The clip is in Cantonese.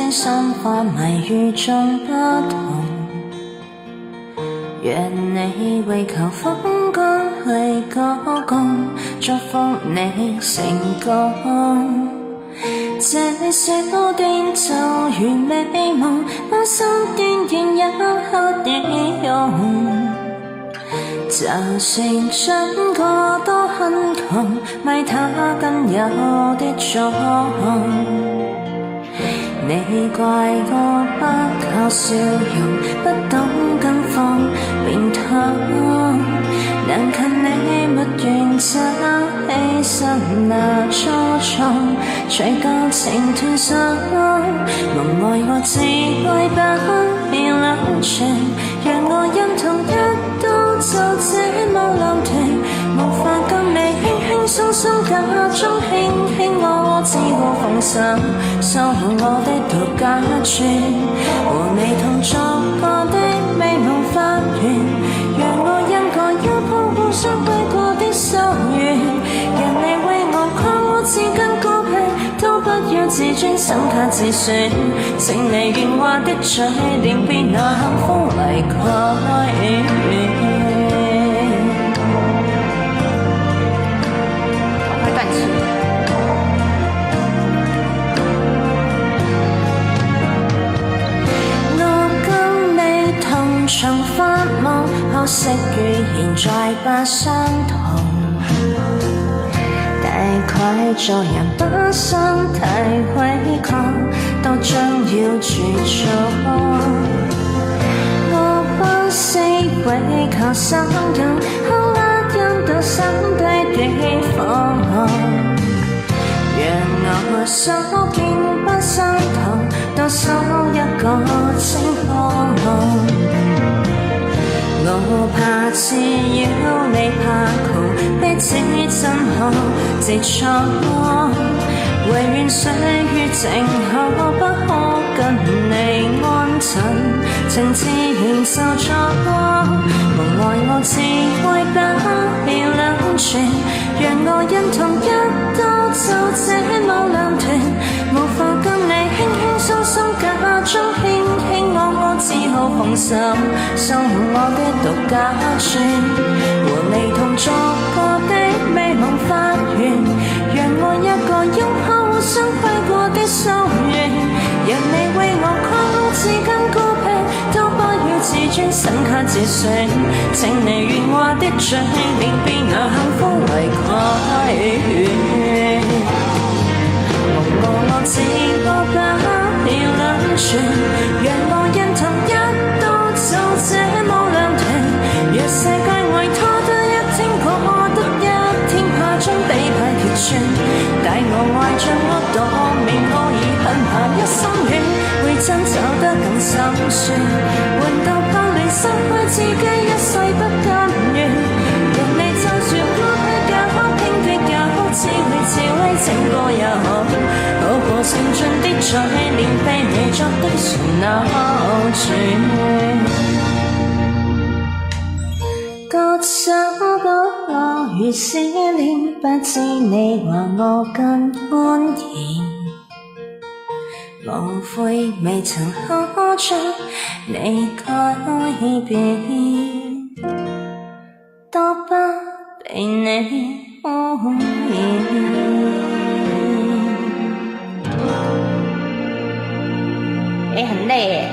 先心花迷與眾不同。願你為求風光去歌功，祝福你成功。這小店就如美夢，把心端仍有刻意用。就算真過多很窮，咪它更有的作用。你怪我不靠笑容，不懂跟風變通，難近你沒原則犧牲那初衷，隨舊情斷送，夢愛我只為不要流傳，讓我因同一刀就這麼流團，無法跟你輕輕鬆鬆假裝輕輕，我只好奉上收回我的獨家村，和你同作過的美夢發源，讓我因過一鋪互相揮過的收緣，人你為我誇我自根高僻，都不要自尊深刻自選，請你圓滑的嘴臉別那風嚟蓋。重發夢，可惜語言再不相同，大概做人不想太違抗，都將要絕種。我不惜為求生人，刻壓因到心底的放讓我手變不相同，多數一個清空。我怕滋擾你怕窮，彼此怎可自創？唯願歲月靜候，不可跟你安枕，情自然受阻。夢愛我只為不要兩全，讓我因同一刀就這麼兩斷，無法跟你輕輕鬆鬆假裝輕輕，我只好奉上收回我的獨家村，和你同作過的美夢發源，讓我一個擁抱互相揮過的收緣，讓你為我誇我自根高僻，都不要自尊深刻自選，請你圓滑的嘴臉別拿幸福嚟蓋。我自我不要兩全，讓我因同一刀就這麼兩斷，若世界為拖得一天過得一天，怕將比派揭穿，帶我愛着我當面我已很怕一心軟，會真走得更心酸，換到怕離失去自己一世不甘願，讓你就住孤僻也好，拼決也好，自會自威整個也好，好過情盡的嘴臉被你作的旋扭轉。各走各路如思念，不知你話我更安然，無悔未曾可將你改變，都不被你污染。你很累耶。